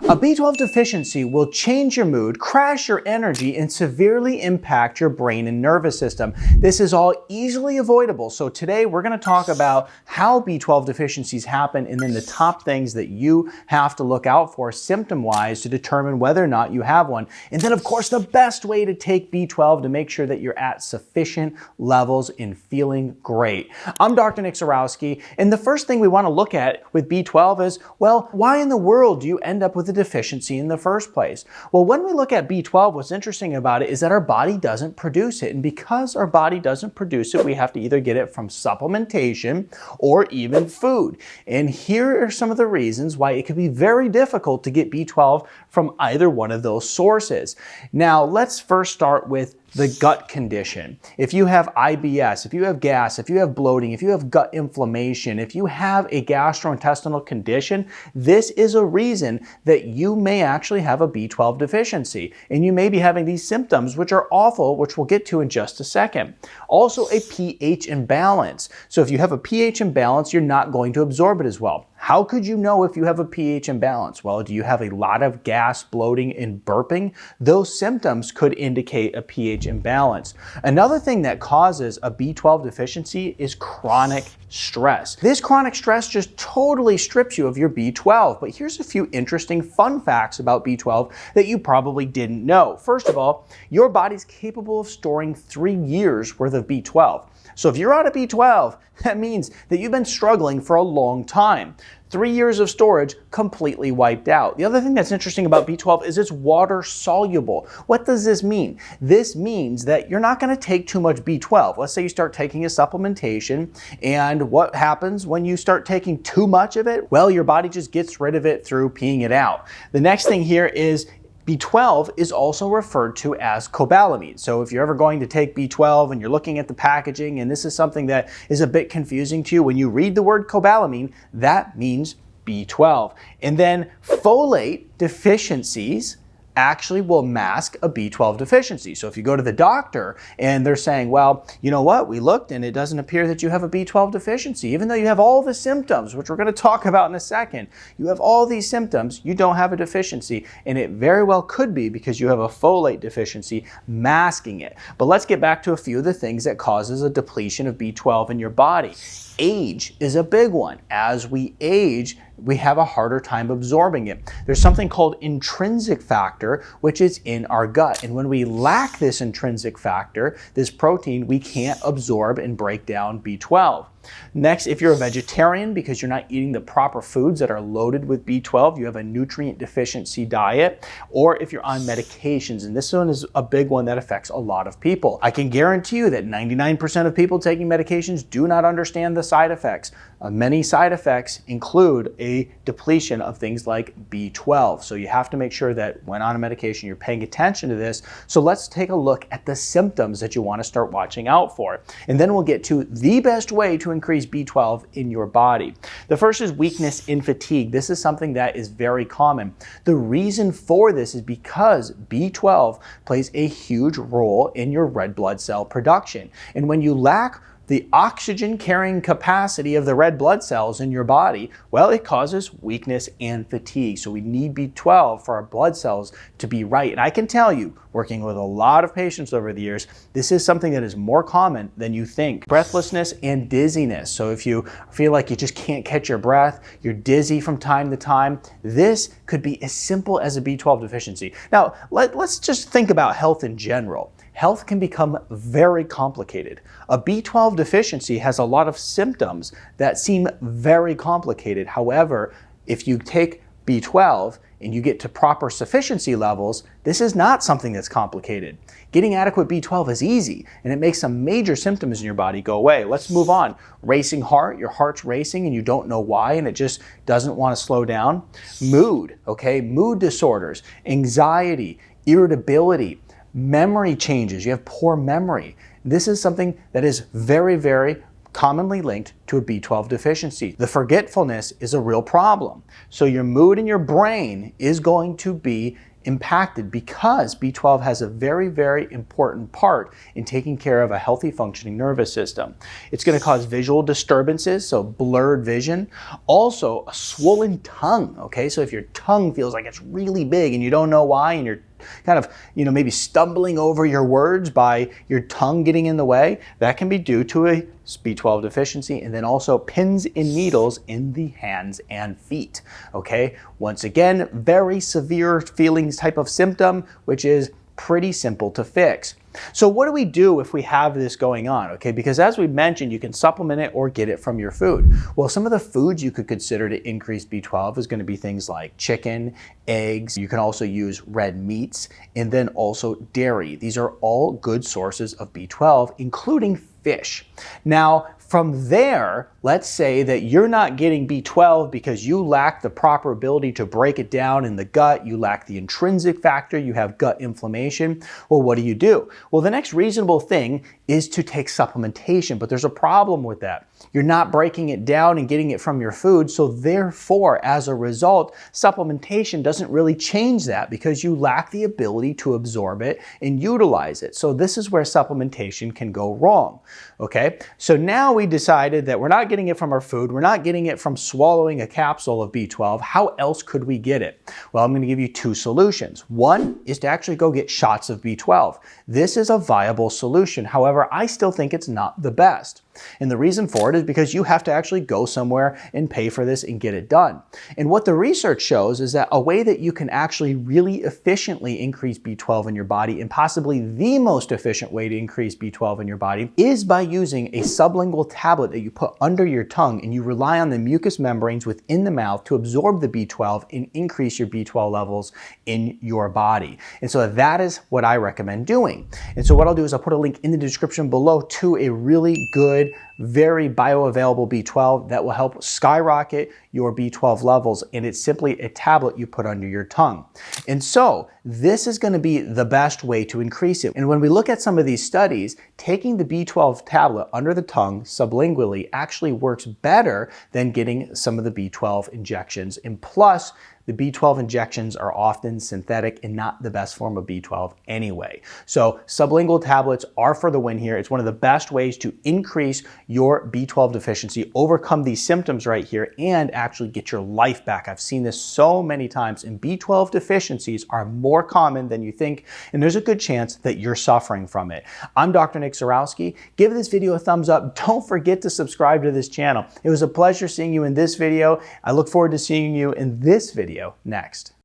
A B12 deficiency will change your mood, crash your energy, and severely impact your brain and nervous system. This is all easily avoidable. So today we're going to talk about how B12 deficiencies happen and then the top things that you have to look out for symptom-wise to determine whether or not you have one. And then of course the best way to take B12 to make sure that you're at sufficient levels and feeling great. I'm Dr. Zyrowski, and the first thing we want to look at with B12 is, well, why in the world do you end up with a deficiency in the first place? Well, when we look at B12, what's interesting about it is that our body doesn't produce it. And because our body doesn't produce it, we have to either get it from supplementation or even food. And here are some of the reasons why it can be very difficult to get B12 from either one of those sources. Now, let's first start with the gut condition. If you have IBS, if you have gas, if you have bloating, if you have gut inflammation, if you have a gastrointestinal condition, this is a reason that you may actually have a B12 deficiency. And you may be having these symptoms, which are awful, which we'll get to in just a second. Also a pH imbalance. So if you have a pH imbalance, you're not going to absorb it as well. How could you know if you have a pH imbalance? Well, do you have a lot of gas, bloating, and burping? Those symptoms could indicate a pH imbalance. Another thing that causes a B12 deficiency is chronic stress. This chronic stress just totally strips you of your B12. But here's a few interesting fun facts about B12 that you probably didn't know. First of all, your body's capable of storing 3 years worth of B12. So if you're out of B12, that means that you've been struggling for a long time. 3 years of storage completely wiped out. The other thing that's interesting about B12 is it's water soluble. What does this mean? This means that you're not going to take too much B12. Let's say you start taking a supplementation, and what happens when you start taking too much of it? Well, your body just gets rid of it through peeing it out. The next thing here is B12 is also referred to as cobalamin. So if you're ever going to take B12 and you're looking at the packaging, and this is something that is a bit confusing to you, when you read the word cobalamin, that means B12. And then folate deficiencies actually will mask a B12 deficiency. So if you go to the doctor and they're saying, well, you know what, we looked and it doesn't appear that you have a B12 deficiency, even though you have all the symptoms, which we're going to talk about in a second, you have all these symptoms, you don't have a deficiency, and it very well could be because you have a folate deficiency masking it. But let's get back to a few of the things that causes a depletion of B12 in your body. Age is a big one. As we age, we have a harder time absorbing it. There's something called intrinsic factor, which is in our gut. And when we lack this intrinsic factor, this protein, we can't absorb and break down B12. Next, if you're a vegetarian because you're not eating the proper foods that are loaded with B12, you have a nutrient deficiency diet, or if you're on medications, and this one is a big one that affects a lot of people. I can guarantee you that 99% of people taking medications do not understand the side effects. Many side effects include a depletion of things like B12. So you have to make sure that when on a medication, you're paying attention to this. So let's take a look at the symptoms that you want to start watching out for. And then we'll get to the best way to increase B12 in your body. The first is weakness and fatigue. This is something that is very common. The reason for this is because B12 plays a huge role in your red blood cell production. And when you lack the oxygen carrying capacity of the red blood cells in your body, well, it causes weakness and fatigue. So we need B12 for our blood cells to be right. And I can tell you, working with a lot of patients over the years, this is something that is more common than you think. Breathlessness and dizziness. So if you feel like you just can't catch your breath, you're dizzy from time to time, this could be as simple as a B12 deficiency. Now, let's just think about health in general. Health can become very complicated. A B12 deficiency has a lot of symptoms that seem very complicated. However, if you take B12 and you get to proper sufficiency levels, this is not something that's complicated. Getting adequate B12 is easy, and it makes some major symptoms in your body go away. Let's move on. Racing heart, your heart's racing and you don't know why, and it just doesn't want to slow down. Mood, okay? Mood disorders, anxiety, irritability, memory changes. You have poor memory. This is something that is very, very commonly linked to a B12 deficiency. The forgetfulness is a real problem. So your mood and your brain is going to be impacted because B12 has a very, very important part in taking care of a healthy functioning nervous system. It's going to cause visual disturbances, so blurred vision. Also, a swollen tongue, okay? So if your tongue feels like it's really big and you don't know why, and you're kind of, maybe stumbling over your words by your tongue getting in the way, that can be due to a B12 deficiency, and then also pins and needles in the hands and feet, okay? Once again, very severe feelings type of symptom, which is pretty simple to fix. So what do we do if we have this going on, okay? Because as we mentioned, you can supplement it or get it from your food. Well, some of the foods you could consider to increase B12 is going to be things like chicken, eggs. You can also use red meats, and then also dairy. These are all good sources of B12, including fish. Now, from there, let's say that you're not getting B12 because you lack the proper ability to break it down in the gut, you lack the intrinsic factor, you have gut inflammation. Well, what do? Well, the next reasonable thing is to take supplementation, but there's a problem with that. You're not breaking it down and getting it from your food, so therefore, as a result, supplementation doesn't really change that because you lack the ability to absorb it and utilize it. So this is where supplementation can go wrong, okay? So now we decided that we're not getting it from our food, we're not getting it from swallowing a capsule of B12. How else could we get it? Well, I'm going to give you two solutions. One is to actually go get shots of B12. This is a viable solution. However, I still think it's not the best. And the reason for it is because you have to actually go somewhere and pay for this and get it done. And what the research shows is that a way that you can actually really efficiently increase B12 in your body, and possibly the most efficient way to increase B12 in your body, is by using a sublingual tablet that you put under your tongue, and you rely on the mucous membranes within the mouth to absorb the B12 and increase your B12 levels in your body. And so that is what I recommend doing. And so what I'll do is I'll put a link in the description below to a really good, very bioavailable B12 that will help skyrocket your B12 levels, and it's simply a tablet you put under your tongue. And so this is going to be the best way to increase it. And when we look at some of these studies, taking the B12 tablet under the tongue sublingually actually works better than getting some of the B12 injections. And plus, the B12 injections are often synthetic and not the best form of B12 anyway. So sublingual tablets are for the win here. It's one of the best ways to increase your B12 deficiency, overcome these symptoms right here, and actually get your life back. I've seen this so many times, and B12 deficiencies are more common than you think, and there's a good chance that you're suffering from it. I'm Dr. Zyrowski. Give this video a thumbs up. Don't forget to subscribe to this channel. It was a pleasure seeing you in this video. I look forward to seeing you in this video next.